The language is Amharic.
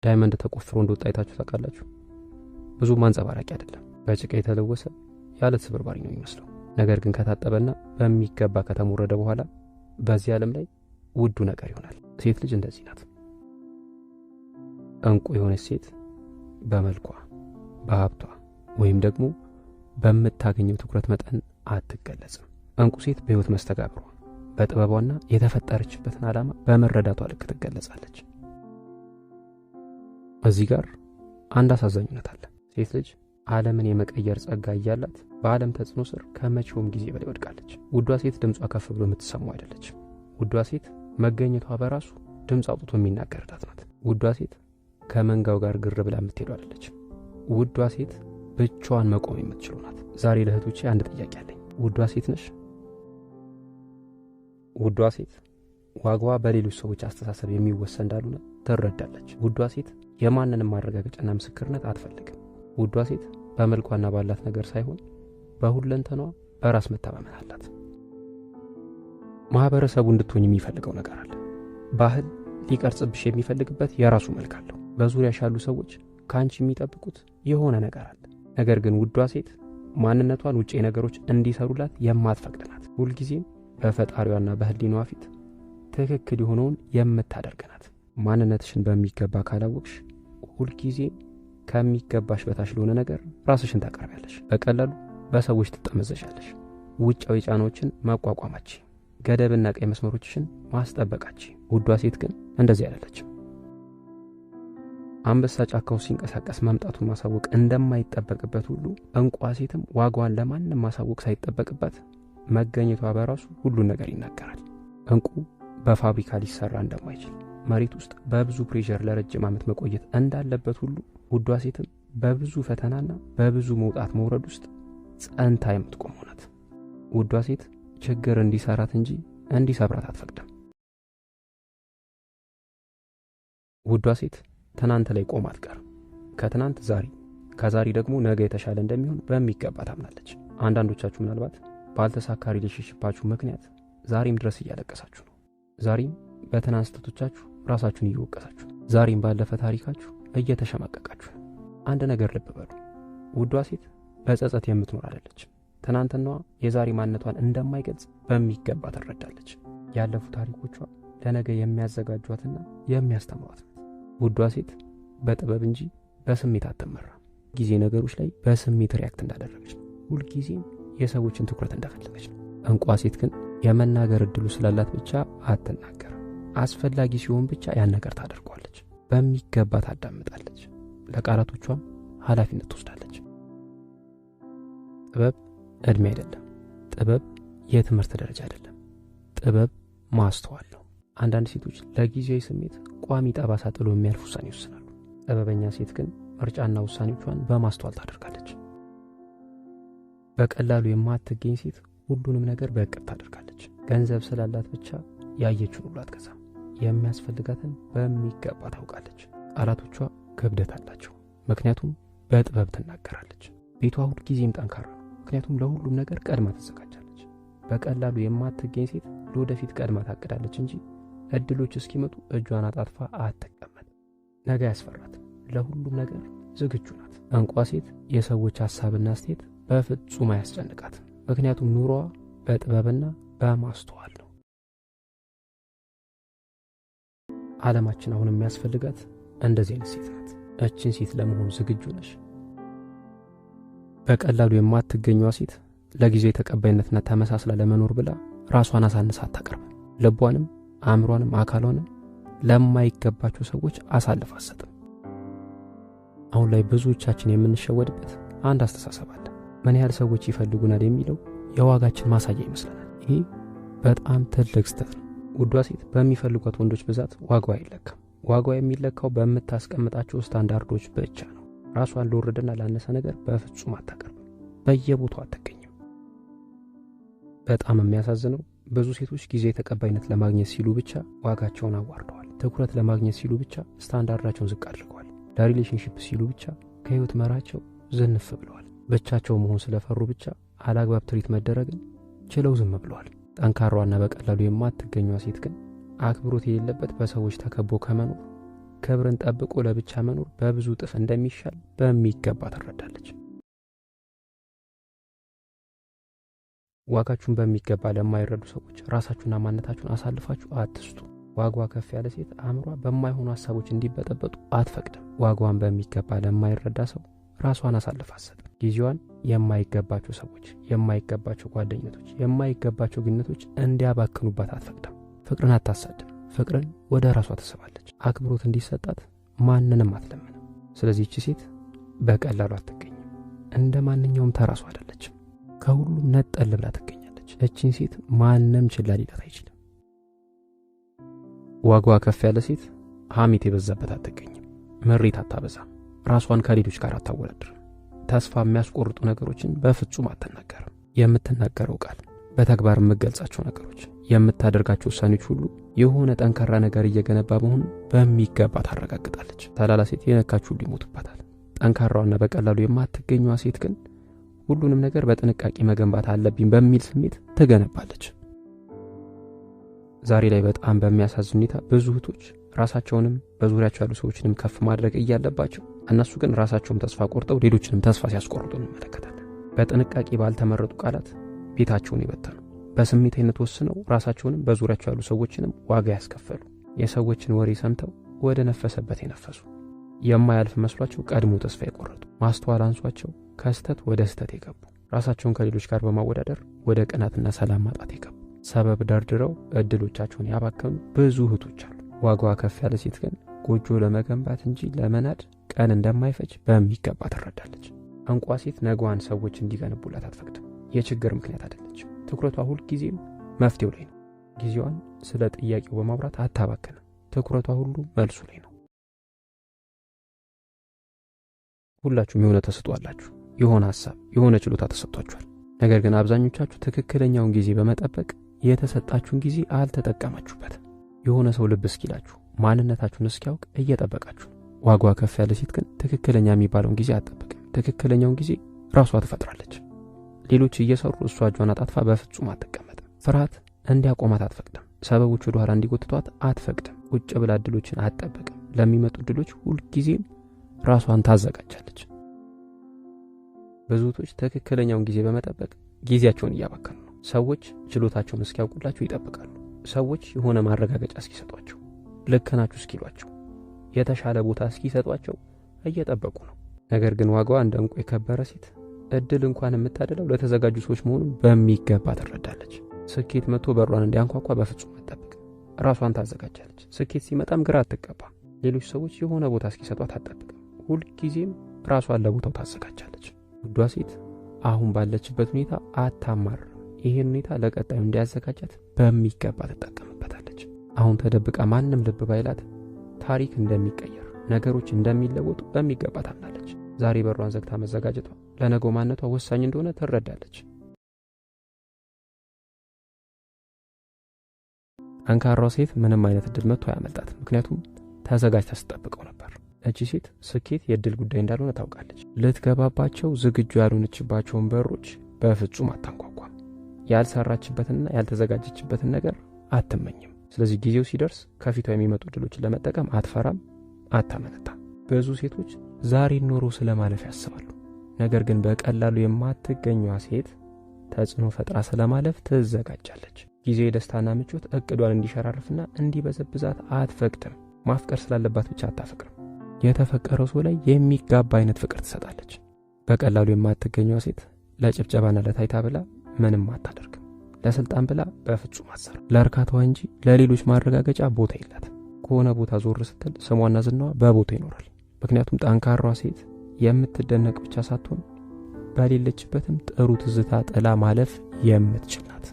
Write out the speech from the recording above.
ዳይመንድ ተቆፍሮ እንደወጣ አይታችሁ ታውቃላችሁ? ብዙ ማንጸባራቂ አይደለም። በጭቃ የተለወሰ ያለት ስብርባሪ ነው የሚመስለው። ነገር ግን ከታጠበና በሚገባ ከተሞረደ በኋላ በዚህ ዓለም ላይ ውዱ ነገር ይሆናል። ሴት ልጅ እንደዚህ ናት። እንቁ የሆነች ሴት በመልኳ፣ በሀብቷ ወይም ደግሞ በምታገኘው ትኩረት መጠን አትገለጽም። እንቁ ሴት በህይወት መስተጋብሯ፣ በጥበቧና የተፈጠረችበትን ዓላማ በመረዳቷ ልክ ትገለጻለች። እዚህ ጋር አንድ አሳዛኝነት አለ። ሴት ልጅ ዓለምን የመቀየር ጸጋ እያላት በዓለም ተጽዕኖ ስር ከመቼውም ጊዜ በላይ ወድቃለች። ውዷ ሴት ድምጿ ከፍ ብሎ የምትሰማው አይደለች። ውዷ ሴት መገኘቷ በራሱ ድምፅ አውጥቶ የሚናገርላት ናት። ውዷ ሴት ከመንጋው ጋር ግር ብላ የምትሄዱ አይደለች። ውዷ ሴት ብቻዋን መቆም የምትችለው ናት። ዛሬ ለእህቶቼ አንድ ጥያቄ አለኝ። ውዷ ሴት ነሽ? ውዷ ሴት ዋጋዋ በሌሎች ሰዎች አስተሳሰብ የሚወሰን እንዳልሆነ ትረዳለች። ውዷ ሴት የማንንም ማረጋገጫና ምስክርነት አትፈልግም። ውዷ ሴት በመልኳና ባላት ነገር ሳይሆን በሁለንተኗ በራስ መተማመን አላት። ማህበረሰቡ እንድትሆኝ የሚፈልገው ነገር አለ። ባህል ሊቀርጽብሽ የሚፈልግበት የራሱ መልክ አለው። በዙሪያሽ ያሉ ሰዎች ካንቺ የሚጠብቁት የሆነ ነገር አለ። ነገር ግን ውዷ ሴት ማንነቷን ውጪ ነገሮች እንዲሰሩላት የማትፈቅድ ናት። ሁልጊዜም በፈጣሪዋና በህሊናዋ ፊት ትክክል የሆነውን የምታደርግ ናት። ማንነትሽን በሚገባ ካላወቅሽ ሁልጊዜም ከሚገባሽ በታች ለሆነ ነገር ራስሽን ታቀርቢያለሽ። በቀላሉ በሰዎች ትጠመዘሻለሽ። ውጫዊ ጫናዎችን መቋቋማች፣ ገደብና ቀይ መስመሮችሽን ማስጠበቃች። ውዷ ሴት ግን እንደዚህ አይደለችም። አንበሳ ጫካው ሲንቀሳቀስ መምጣቱን ማሳወቅ እንደማይጠበቅበት ሁሉ እንቋ ሴትም ዋጋዋን ለማንም ማሳወቅ ሳይጠበቅባት መገኘቷ በራሱ ሁሉን ነገር ይናገራል። እንቁ በፋብሪካ ሊሰራ እንደማይችል፣ መሬት ውስጥ በብዙ ፕሬሸር ለረጅም ዓመት መቆየት እንዳለበት ሁሉ ውዷ ሴትም በብዙ ፈተናና በብዙ መውጣት መውረድ ውስጥ ጸንታ የምትቆም ናት። ውዷ ሴት ችግር እንዲሰራት እንጂ እንዲሰብራት አትፈቅድም። ውዷ ሴት ትናንት ላይ ቆማ አትቀርም። ከትናንት ዛሬ፣ ከዛሬ ደግሞ ነገ የተሻለ እንደሚሆን በሚገባ ታምናለች። አንዳንዶቻችሁ ምናልባት ባልተሳካ ሪሌሽንሺፓችሁ ምክንያት ዛሬም ድረስ እያለቀሳችሁ ነው። ዛሬም በትናንት ስህተቶቻችሁ ራሳችሁን እየወቀሳችሁ፣ ዛሬም ባለፈ ታሪካችሁ እየተሸማቀቃችሁ ነው። አንድ ነገር ልብ በሉ። ውዷ ሴት በጸጸት የምትኖር አይደለች። ትናንትናዋ የዛሬ ማንነቷን እንደማይገልጽ በሚገባ ትረዳለች። ያለፉ ታሪኮቿ ለነገ የሚያዘጋጇትና የሚያስተምሯት ናት። ውዷ ሴት በጥበብ እንጂ በስሜት አትመራም። ጊዜ ነገሮች ላይ በስሜት ሪያክት እንዳደረገች ነው። ሁልጊዜም የሰዎችን ትኩረት እንደፈለገች ነው። እንቋ ሴት ግን የመናገር እድሉ ስላላት ብቻ አትናገርም። አስፈላጊ ሲሆን ብቻ ያን ነገር ታደርጓለች። በሚገባ ታዳምጣለች። ለቃላቶቿም ኃላፊነት ትወስዳለች። ጥበብ እድሜ አይደለም። ጥበብ የትምህርት ደረጃ አይደለም። ጥበብ ማስተዋል ነው። አንዳንድ ሴቶች ለጊዜያዊ ስሜት ቋሚ ጠባሳ ጥሎ የሚያልፍ ውሳኔ ይወስናሉ። ጥበበኛ ሴት ግን ምርጫና ውሳኔዎቿን በማስተዋል ታደርጋለች። በቀላሉ የማትገኝ ሴት ሁሉንም ነገር በእቅድ ታደርጋለች። ገንዘብ ስላላት ብቻ ያየችውን ሁሉ አትገዛም። የሚያስፈልጋትን በሚገባ ታውቃለች። ቃላቶቿ ክብደት አላቸው፣ ምክንያቱም በጥበብ ትናገራለች። ቤቷ ሁልጊዜም ጠንካራ ነው፣ ምክንያቱም ለሁሉም ነገር ቀድማ ትዘጋጃለች። በቀላሉ የማትገኝ ሴት ለወደፊት ቀድማ ታቅዳለች እንጂ እድሎች እስኪመጡ እጇን አጣጥፋ አትቀመጥ። ነገ ያስፈራትም፣ ለሁሉም ነገር ዝግጁ ናት። እንቋ ሴት የሰዎች ሐሳብና አስተያየት በፍጹም አያስጨንቃትም፣ ምክንያቱም ኑሮዋ በጥበብና በማስተዋል ነው። ዓለማችን አሁን የሚያስፈልጋት እንደዚህ አይነት ሴት ናት። እችን ሴት ለመሆን ዝግጁ ነሽ? በቀላሉ የማትገኘዋ ሴት ለጊዜው የተቀባይነትና ተመሳስላ ለመኖር ብላ ራሷን አሳንሳ አታቀርብም። ልቧንም አእምሯንም አካሏንም ለማይገባቸው ሰዎች አሳልፋ አትሰጥም። አሁን ላይ ብዙዎቻችን የምንሸወድበት አንድ አስተሳሰብ አለ። ምን ያህል ሰዎች ይፈልጉናል የሚለው የዋጋችን ማሳያ ይመስለናል። ይሄ በጣም ትልቅ ስህተት ነው። ውዷ ሴት በሚፈልጓት ወንዶች ብዛት ዋጋዋ አይለካም። ዋጋዋ የሚለካው በምታስቀምጣቸው ስታንዳርዶች ብቻ ነው። ራሷን ለወረደና ላነሰ ነገር በፍጹም አታቀርብም። በየቦታው አትገኝም። በጣም የሚያሳዝነው ብዙ ሴቶች ጊዜ ተቀባይነት ለማግኘት ሲሉ ብቻ ዋጋቸውን አዋርደዋል። ትኩረት ለማግኘት ሲሉ ብቻ ስታንዳርዳቸውን ዝቅ አድርገዋል። ለሪሌሽንሺፕ ሲሉ ብቻ ከህይወት መራቸው ዝንፍ ብለዋል። ብቻቸው መሆን ስለፈሩ ብቻ አላግባብ ትሪት መደረግን ችለው ዝም ብለዋል። ጠንካራዋና በቀላሉ የማትገኘዋ ሴት ግን አክብሮት የሌለበት በሰዎች ተከቦ ከመኖር ክብርን ጠብቆ ለብቻ መኖር በብዙ እጥፍ እንደሚሻል በሚገባ ትረዳለች። ዋጋችሁን በሚገባ ለማይረዱ ሰዎች ራሳችሁና ማንነታችሁን አሳልፋችሁ አትስጡ። ዋጋዋ ከፍ ያለ ሴት አእምሯ በማይሆኑ ሐሳቦች እንዲበጠበጡ አትፈቅድም። ዋጋዋን በሚገባ ለማይረዳ ሰው ራሷን አሳልፋ አትሰጥም። ጊዜዋን የማይገባቸው ሰዎች፣ የማይገባቸው ጓደኞች፣ የማይገባቸው ግንኙነቶች እንዲያባክኑባት አትፈቅድም። ፍቅርን አታሳድም። ፍቅርን ወደ ራሷ ትስባለች። አክብሮት እንዲሰጣት ማንንም አትለምንም። ስለዚህ እቺ ሴት በቀላሉ አትገኝም። እንደ ማንኛውም ተራሷ አይደለችም። ከሁሉም ነጠል ብላ ትገኛለች። እቺን ሴት ማንም ችላ ሊላት አይችልም። ዋጋዋ ከፍ ያለ ሴት ሐሜት የበዛበት አትገኝም። ምሬት አታበዛም። ራሷን ከሌሎች ጋር አታወዳድርም። ተስፋ የሚያስቆርጡ ነገሮችን በፍጹም አትናገርም። የምትናገረው ቃል፣ በተግባር የምትገልጻቸው ነገሮች፣ የምታደርጋቸው ውሳኔዎች ሁሉ የሆነ ጠንካራ ነገር እየገነባ መሆኑን በሚገባ ታረጋግጣለች። ተላላ ሴት የነካች ሁሉ ይሞትባታል። ጠንካራዋና በቀላሉ የማትገኘዋ ሴት ግን ሁሉንም ነገር በጥንቃቄ መገንባት አለብኝ በሚል ስሜት ትገነባለች። ዛሬ ላይ በጣም በሚያሳዝን ሁኔታ ብዙ እህቶች ራሳቸውንም በዙሪያቸው ያሉ ሰዎችንም ከፍ ማድረግ እያለባቸው እነሱ ግን ራሳቸውም ተስፋ ቆርጠው ሌሎችንም ተስፋ ሲያስቆርጡ እንመለከታለን። በጥንቃቄ ባልተመረጡ ቃላት ቤታቸውን ይበተኑ፣ በስሜታዊነት ወስነው ራሳቸውንም በዙሪያቸው ያሉ ሰዎችንም ዋጋ ያስከፈሉ፣ የሰዎችን ወሬ ሰምተው ወደ ነፈሰበት የነፈሱ፣ የማያልፍ መስሏቸው ቀድሞ ተስፋ የቆረጡ፣ ማስተዋል አንሷቸው ከስተት ወደ ስተት የገቡ፣ ራሳቸውን ከሌሎች ጋር በማወዳደር ወደ ቅናትና ሰላም ማጣት የገቡ፣ ሰበብ ደርድረው እድሎቻቸውን ያባከኑ ብዙ እህቶች አሉ። ዋጋዋ ከፍ ያለ ሴት ግን ጎጆ ለመገንባት እንጂ ለመናድ ቀን እንደማይፈጅ በሚገባ ትረዳለች። እንቋ ሴት ነገዋን ሰዎች እንዲገነቡላት አትፈቅድም። የችግር ምክንያት አይደለችም። ትኩረቷ ሁል ጊዜም መፍትሄው ላይ ነው። ጊዜዋን ስለ ጥያቄው በማውራት አታባክንም። ትኩረቷ ሁሉ መልሱ ላይ ነው። ሁላችሁም የሆነ ተሰጥኦ አላችሁ። የሆነ ሐሳብ፣ የሆነ ችሎታ ተሰጥቷችኋል። ነገር ግን አብዛኞቻችሁ ትክክለኛውን ጊዜ በመጠበቅ የተሰጣችሁን ጊዜ አልተጠቀማችሁበትም። የሆነ ሰው ልብ እስኪላችሁ ማንነታችሁን እስኪያውቅ እየጠበቃችሁ። ዋጋዋ ከፍ ያለ ሴት ግን ትክክለኛ የሚባለውን ጊዜ አትጠብቅም። ትክክለኛውን ጊዜ ራሷ ትፈጥራለች። ሌሎች እየሰሩ እሷ እጇን አጣጥፋ በፍጹም አትቀመጥም። ፍርሃት እንዲያቆማት አትፈቅድም። ሰበቦች ወደ ኋላ እንዲጎትቷት አትፈቅድም። ቁጭ ብላ እድሎችን አትጠብቅም። ለሚመጡ እድሎች ሁልጊዜም ራሷን ታዘጋጃለች። ብዙ እህቶች ትክክለኛውን ጊዜ በመጠበቅ ጊዜያቸውን እያባከኑ ነው። ሰዎች ችሎታቸውን እስኪያውቁላቸው ይጠብቃሉ። ሰዎች የሆነ ማረጋገጫ እስኪሰጧቸው፣ ልክ ናችሁ እስኪሏቸው፣ የተሻለ ቦታ እስኪሰጧቸው እየጠበቁ ነው። ነገር ግን ዋጋዋ እንደ ዕንቁ የከበረ ሴት እድል እንኳን የምታደለው ለተዘጋጁ ሰዎች መሆኑን በሚገባ ትረዳለች። ስኬት መጥቶ በሯን እንዲያንኳኳ በፍጹም አትጠብቅም። ራሷን ታዘጋጃለች። ስኬት ሲመጣም ግራ አትጋባም። ሌሎች ሰዎች የሆነ ቦታ እስኪሰጧት አትጠብቅም። ሁልጊዜም ራሷን ለቦታው ታዘጋጃለች። ውዷ ሴት አሁን ባለችበት ሁኔታ አታማርም። ይሄን ሁኔታ ለቀጣዩ እንዲያዘጋጃት በሚገባ ትጠቀምበታለች። አሁን ተደብቃ ማንም ልብ ባይላት ታሪክ እንደሚቀየር፣ ነገሮች እንደሚለወጡ በሚገባ ታምናለች። ዛሬ በሯን ዘግታ መዘጋጀቷ ለነገው ማንነቷ ወሳኝ እንደሆነ ትረዳለች። ጠንካራው ሴት ምንም አይነት እድል መጥቶ ያመልጣት፣ ምክንያቱም ተዘጋጅታ ስትጠብቀው ነበር። እቺ ሴት ስኬት የእድል ጉዳይ እንዳልሆነ ታውቃለች። ልትገባባቸው ዝግጁ ያልሆነችባቸውን በሮች በፍጹም አታንኳኳም። ያልሰራችበትንና ያልተዘጋጀችበትን ነገር አትመኝም። ስለዚህ ጊዜው ሲደርስ ከፊቷ የሚመጡ እድሎችን ለመጠቀም አትፈራም፣ አታመነታም። ብዙ ሴቶች ዛሬ ኖሮ ስለማለፍ ያስባሉ። ነገር ግን በቀላሉ የማትገኘዋ ሴት ተጽዕኖ ፈጥራ ስለማለፍ ትዘጋጃለች። ጊዜ የደስታና ምቾት እቅዷን እንዲሸራርፍና እንዲበዘብዛት አትፈቅድም። ማፍቀር ስላለባት ብቻ አታፈቅርም። የተፈቀረው ሰው ላይ የሚጋባ አይነት ፍቅር ትሰጣለች። በቀላሉ የማትገኘዋ ሴት ለጭብጨባና ለታይታ ብላ ምንም አታደርግም። ለስልጣን ብላ በፍጹም አትሰራ። ለእርካታዋ እንጂ ለሌሎች ማረጋገጫ ቦታ የላትም። ከሆነ ቦታ ዞር ስትል ስሟና ዝናዋ በቦታ ይኖራል። ምክንያቱም ጠንካራዋ ሴት የምትደነቅ ብቻ ሳትሆን በሌለችበትም ጥሩ ትዝታ ጥላ ማለፍ የምትችል ናት።